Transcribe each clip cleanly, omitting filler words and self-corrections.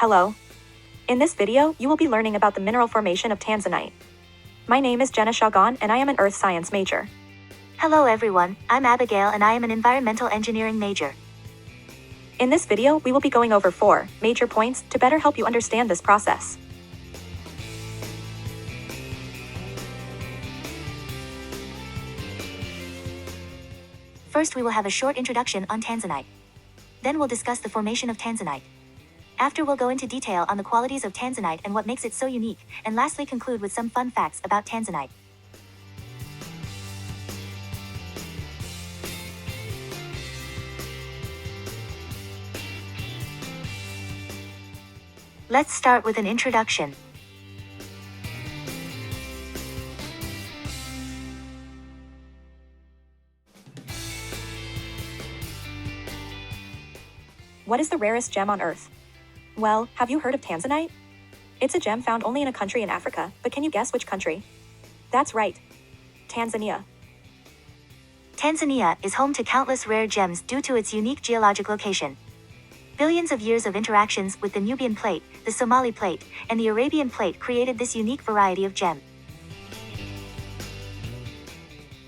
Hello. In this video, you will be learning about the mineral formation of Tanzanite. My name is Jenna Shagan and I am an earth science major. Hello everyone, I'm Abigail and I am an environmental engineering major. In this video, we will be going over 4 major points to better help you understand this process. First, we will have a short introduction on Tanzanite. Then we'll discuss the formation of Tanzanite. After, we'll go into detail on the qualities of Tanzanite and what makes it so unique, and lastly conclude with some fun facts about Tanzanite. Let's start with an introduction. What is the rarest gem on Earth? Well, have you heard of Tanzanite? It's a gem found only in a country in Africa, but can you guess which country? That's right. Tanzania. Tanzania is home to countless rare gems due to its unique geologic location. Billions of years of interactions with the Nubian plate, the Somali plate, and the Arabian plate created this unique variety of gem.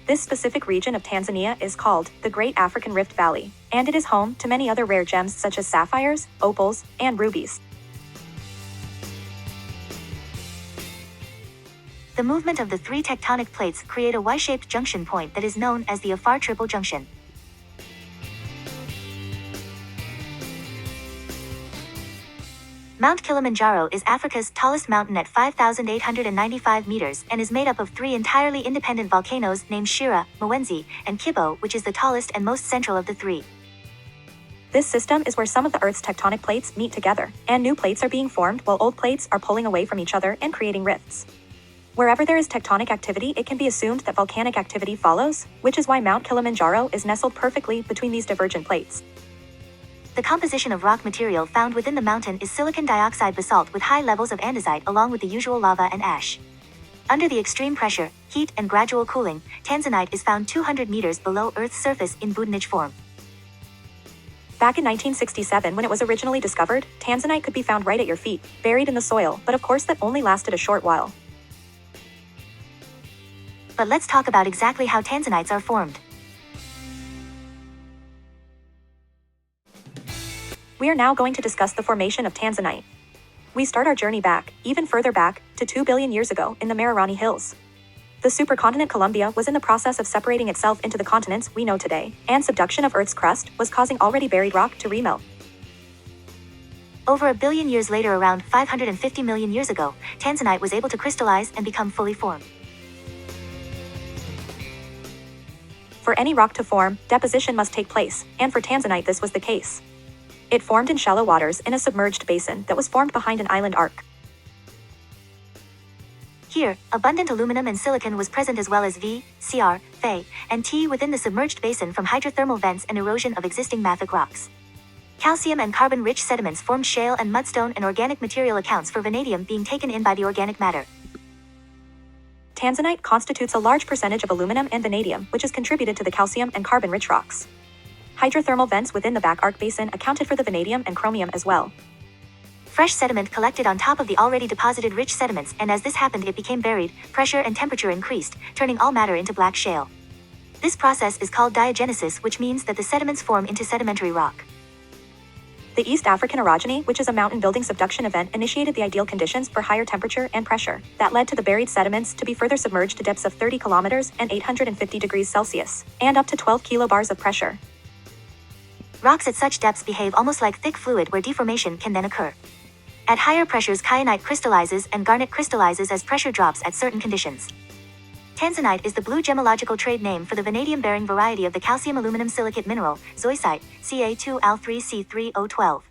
This specific region of Tanzania is called the Great African Rift Valley, and it is home to many other rare gems such as sapphires, opals, and rubies. The movement of the 3 tectonic plates create a Y-shaped junction point that is known as the Afar Triple Junction. Mount Kilimanjaro is Africa's tallest mountain at 5,895 meters and is made up of 3 entirely independent volcanoes named Shira, Mwenzi, and Kibo, which is the tallest and most central of the 3. This system is where some of the Earth's tectonic plates meet together, and new plates are being formed while old plates are pulling away from each other and creating rifts. Wherever there is tectonic activity, it can be assumed that volcanic activity follows, which is why Mount Kilimanjaro is nestled perfectly between these divergent plates. The composition of rock material found within the mountain is silicon dioxide basalt with high levels of andesite along with the usual lava and ash. Under the extreme pressure, heat, and gradual cooling, Tanzanite is found 200 meters below Earth's surface in Budenage form. Back in 1967, when it was originally discovered, Tanzanite could be found right at your feet, buried in the soil, but of course that only lasted a short while. But let's talk about exactly how Tanzanites are formed. We are now going to discuss the formation of Tanzanite. We start our journey back, even further back, to 2 billion years ago in the Marirani Hills. The supercontinent Columbia was in the process of separating itself into the continents we know today, and subduction of Earth's crust was causing already buried rock to remelt. Over a billion years later, around 550 million years ago, Tanzanite was able to crystallize and become fully formed. For any rock to form, deposition must take place, and for Tanzanite this was the case. It formed in shallow waters in a submerged basin that was formed behind an island arc. Here, abundant aluminum and silicon was present as well as V, Cr, Fe, and T within the submerged basin from hydrothermal vents and erosion of existing mafic rocks. Calcium and carbon-rich sediments formed shale and mudstone, and organic material accounts for vanadium being taken in by the organic matter. Tanzanite constitutes a large percentage of aluminum and vanadium, which is contributed to the calcium and carbon-rich rocks. Hydrothermal vents within the back arc basin accounted for the vanadium and chromium as well. Fresh sediment collected on top of the already deposited rich sediments, and as this happened it became buried, pressure and temperature increased, turning all matter into black shale. This process is called diagenesis, which means that the sediments form into sedimentary rock. The East African orogeny, which is a mountain building subduction event, initiated the ideal conditions for higher temperature and pressure that led to the buried sediments to be further submerged to depths of 30 kilometers and 850 degrees Celsius, and up to 12 kilobars of pressure. Rocks at such depths behave almost like thick fluid where deformation can then occur. At higher pressures, kyanite crystallizes and garnet crystallizes as pressure drops at certain conditions. Tanzanite is the blue gemological trade name for the vanadium-bearing variety of the calcium-aluminum silicate mineral, zoisite, Ca2Al3C3012.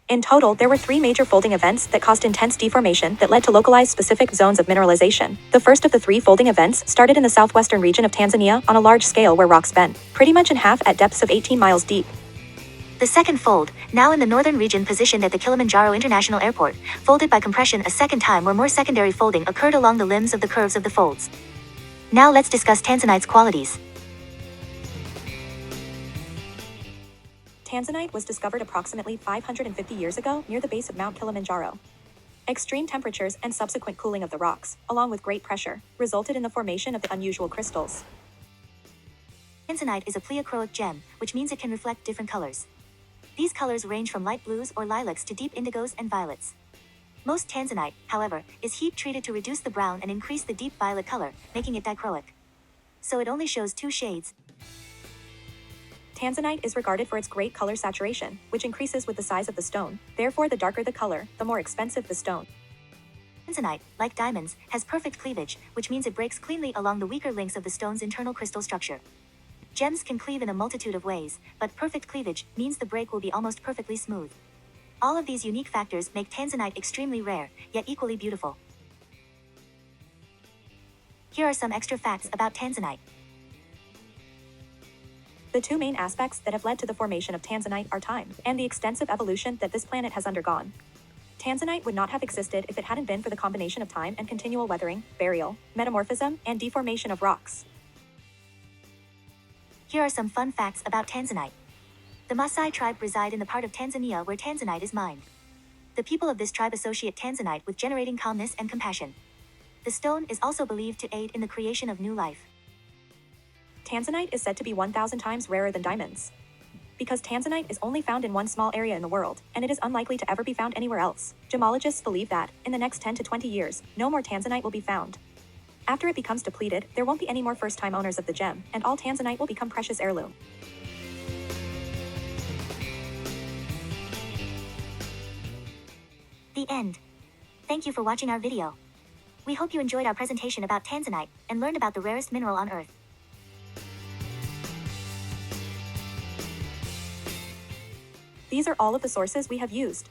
In total, there were 3 major folding events that caused intense deformation that led to localized specific zones of mineralization. The first of the 3 folding events started in the southwestern region of Tanzania on a large scale where rocks bent, pretty much in half at depths of 18 miles deep. The second fold, now in the northern region positioned at the Kilimanjaro International Airport, folded by compression a second time where more secondary folding occurred along the limbs of the curves of the folds. Now let's discuss Tanzanite's qualities. Tanzanite was discovered approximately 550 years ago near the base of Mount Kilimanjaro. Extreme temperatures and subsequent cooling of the rocks, along with great pressure, resulted in the formation of the unusual crystals. Tanzanite is a pleochroic gem, which means it can reflect different colors. These colors range from light blues or lilacs to deep indigos and violets. Most Tanzanite, however, is heat-treated to reduce the brown and increase the deep violet color, making it dichroic. So it only shows 2 shades. Tanzanite is regarded for its great color saturation, which increases with the size of the stone. Therefore, the darker the color, the more expensive the stone. Tanzanite, like diamonds, has perfect cleavage, which means it breaks cleanly along the weaker links of the stone's internal crystal structure. Gems can cleave in a multitude of ways, but perfect cleavage means the break will be almost perfectly smooth. All of these unique factors make Tanzanite extremely rare, yet equally beautiful. Here are some extra facts about Tanzanite. The 2 main aspects that have led to the formation of Tanzanite are time and the extensive evolution that this planet has undergone. Tanzanite would not have existed if it hadn't been for the combination of time and continual weathering, burial, metamorphism, and deformation of rocks. Here are some fun facts about Tanzanite. The Maasai tribe reside in the part of Tanzania where Tanzanite is mined. The people of this tribe associate Tanzanite with generating calmness and compassion. The stone is also believed to aid in the creation of new life. Tanzanite is said to be 1,000 times rarer than diamonds. Because Tanzanite is only found in one small area in the world, and it is unlikely to ever be found anywhere else, gemologists believe that, in the next 10 to 20 years, no more Tanzanite will be found. After it becomes depleted, there won't be any more first-time owners of the gem, and all Tanzanite will become precious heirloom. The end. Thank you for watching our video. We hope you enjoyed our presentation about Tanzanite and learned about the rarest mineral on Earth. These are all of the sources we have used.